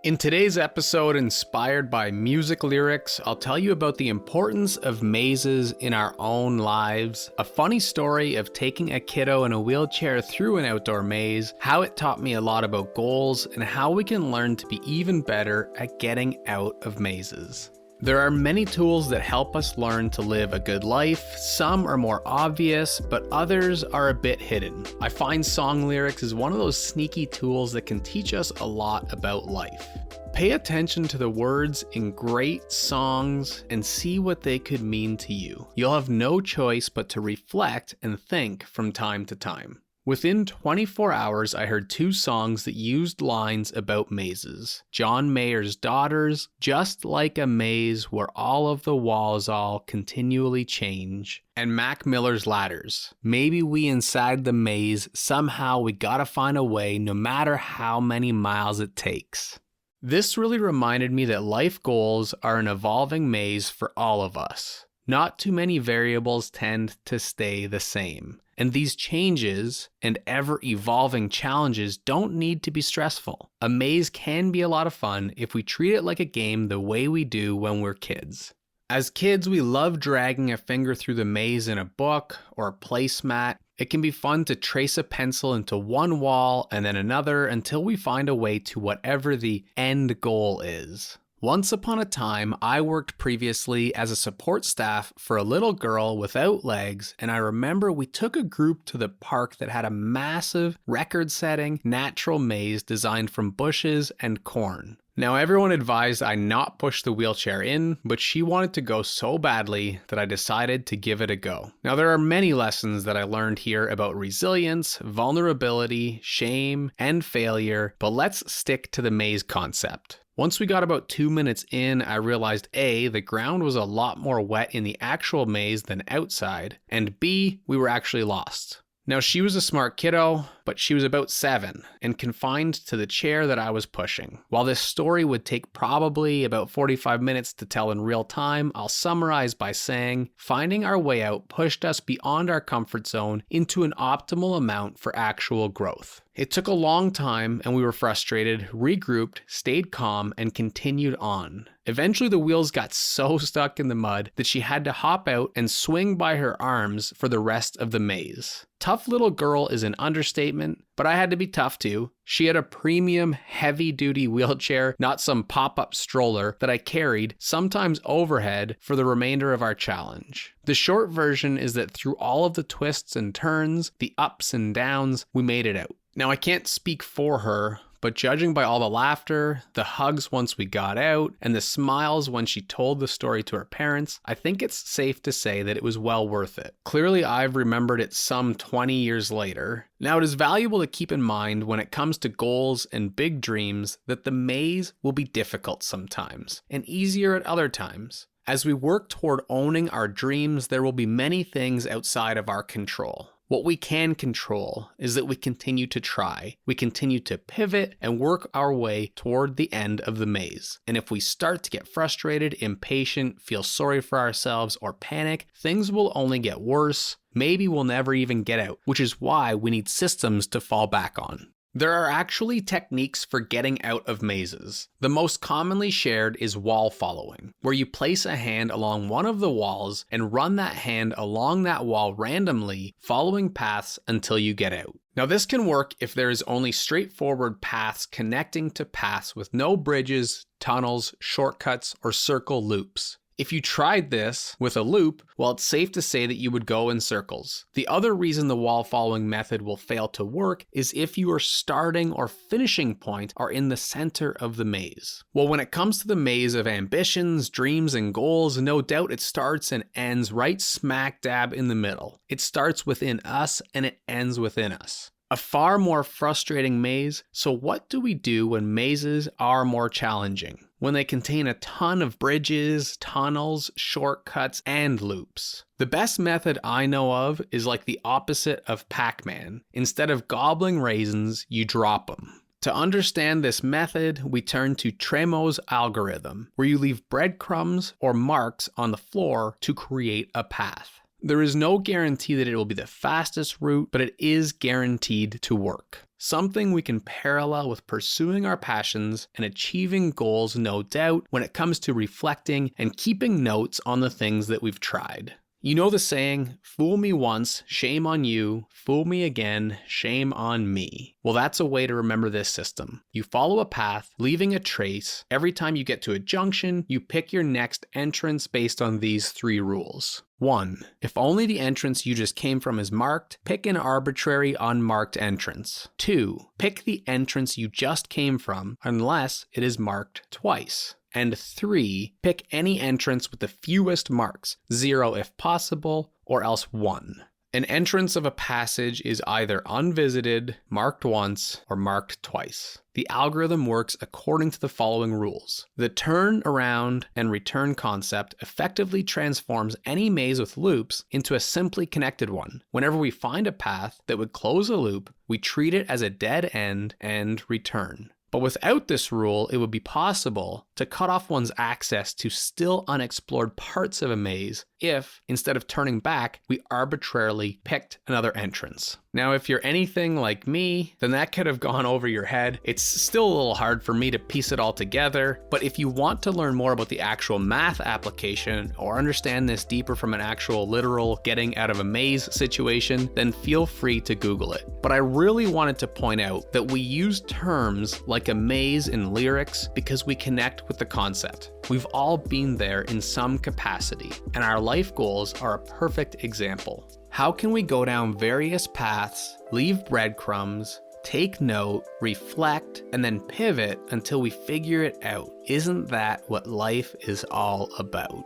In today's episode, inspired by music lyrics, I'll tell you about the importance of mazes in our own lives, a funny story of taking a kiddo in a wheelchair through an outdoor maze, how it taught me a lot about goals, and how we can learn to be even better at getting out of mazes. There are many tools that help us learn to live a good life. Some are more obvious, but others are a bit hidden. I find song lyrics is one of those sneaky tools that can teach us a lot about life. Pay attention to the words in great songs and see what they could mean to you. You'll have no choice but to reflect and think from time to time. Within 24 hours, I heard two songs that used lines about mazes. John Mayer's Daughters, Just Like a Maze Where All of the Walls All Continually Change, and Mac Miller's Ladders. Maybe we inside the maze, somehow we gotta find a way no matter how many miles it takes. This really reminded me that life goals are an evolving maze for all of us. Not too many variables tend to stay the same. And these changes and ever-evolving challenges don't need to be stressful. A maze can be a lot of fun if we treat it like a game the way we do when we're kids. As kids, we love dragging a finger through the maze in a book or a placemat. It can be fun to trace a pencil into one wall and then another until we find a way to whatever the end goal is. Once upon a time, I worked previously as a support staff for a little girl without legs, and I remember we took a group to the park that had a massive, record-setting, natural maze designed from bushes and corn. Now, everyone advised I not push the wheelchair in, but she wanted to go so badly that I decided to give it a go. Now, there are many lessons that I learned here about resilience, vulnerability, shame, and failure, but let's stick to the maze concept. Once we got about 2 minutes in, I realized A, the ground was a lot more wet in the actual maze than outside, and B, we were actually lost. Now, she was a smart kiddo, but she was about 7 and confined to the chair that I was pushing. While this story would take probably about 45 minutes to tell in real time, I'll summarize by saying, finding our way out pushed us beyond our comfort zone into an optimal amount for actual growth. It took a long time and we were frustrated, regrouped, stayed calm, and continued on. Eventually the wheels got so stuck in the mud that she had to hop out and swing by her arms for the rest of the maze. Tough little girl is an understatement, but I had to be tough too. She had a premium heavy-duty wheelchair, not some pop-up stroller that I carried, sometimes overhead, for the remainder of our challenge. The short version is that through all of the twists and turns, the ups and downs, we made it out. Now, I can't speak for her, but judging by all the laughter, the hugs once we got out, and the smiles when she told the story to her parents, I think it's safe to say that it was well worth it. Clearly, I've remembered it some 20 years later. Now, it is valuable to keep in mind when it comes to goals and big dreams that the maze will be difficult sometimes, and easier at other times. As we work toward owning our dreams, there will be many things outside of our control. What we can control is that we continue to try, we continue to pivot and work our way toward the end of the maze. And if we start to get frustrated, impatient, feel sorry for ourselves, or panic, things will only get worse. Maybe we'll never even get out, which is why we need systems to fall back on. There are actually techniques for getting out of mazes. The most commonly shared is wall following, where you place a hand along one of the walls and run that hand along that wall randomly, following paths until you get out. Now, this can work if there is only straightforward paths connecting to paths with no bridges, tunnels, shortcuts, or circle loops. If you tried this with a loop, well, it's safe to say that you would go in circles. The other reason the wall following method will fail to work is if your starting or finishing point are in the center of the maze. Well, when it comes to the maze of ambitions, dreams, and goals, no doubt it starts and ends right smack dab in the middle. It starts within us and it ends within us. A far more frustrating maze. So what do we do when mazes are more challenging? When they contain a ton of bridges, tunnels, shortcuts, and loops. The best method I know of is like the opposite of Pac-Man. Instead of gobbling raisins, you drop them. To understand this method, we turn to Tremo's algorithm, where you leave breadcrumbs or marks on the floor to create a path. There is no guarantee that it will be the fastest route, but it is guaranteed to work. something we can parallel with pursuing our passions and achieving goals, no doubt, when it comes to reflecting and keeping notes on the things that we've tried. You know the saying, fool me once, shame on you, fool me again, shame on me. Well, that's a way to remember this system. You follow a path, leaving a trace. Every time you get to a junction, you pick your next entrance based on these 3 rules. 1. If only the entrance you just came from is marked, pick an arbitrary unmarked entrance. 2. Pick the entrance you just came from unless it is marked twice. And 3, pick any entrance with the fewest marks, 0 if possible, or else 1. An entrance of a passage is either unvisited, marked once, or marked twice. The algorithm works according to the following rules. The turn around and return concept effectively transforms any maze with loops into a simply connected one. Whenever we find a path that would close a loop, we treat it as a dead end and return. But without this rule, it would be possible to cut off one's access to still unexplored parts of a maze if, instead of turning back, we arbitrarily picked another entrance. Now, if you're anything like me, then that could have gone over your head. It's still a little hard for me to piece it all together, but if you want to learn more about the actual math application or understand this deeper from an actual literal getting out of a maze situation, then feel free to Google it. But I really wanted to point out that we use terms like a maze in lyrics because we connect with the concept. We've all been there in some capacity, and our life goals are a perfect example. How can we go down various paths, leave breadcrumbs, take note, reflect, and then pivot until we figure it out? Isn't that what life is all about?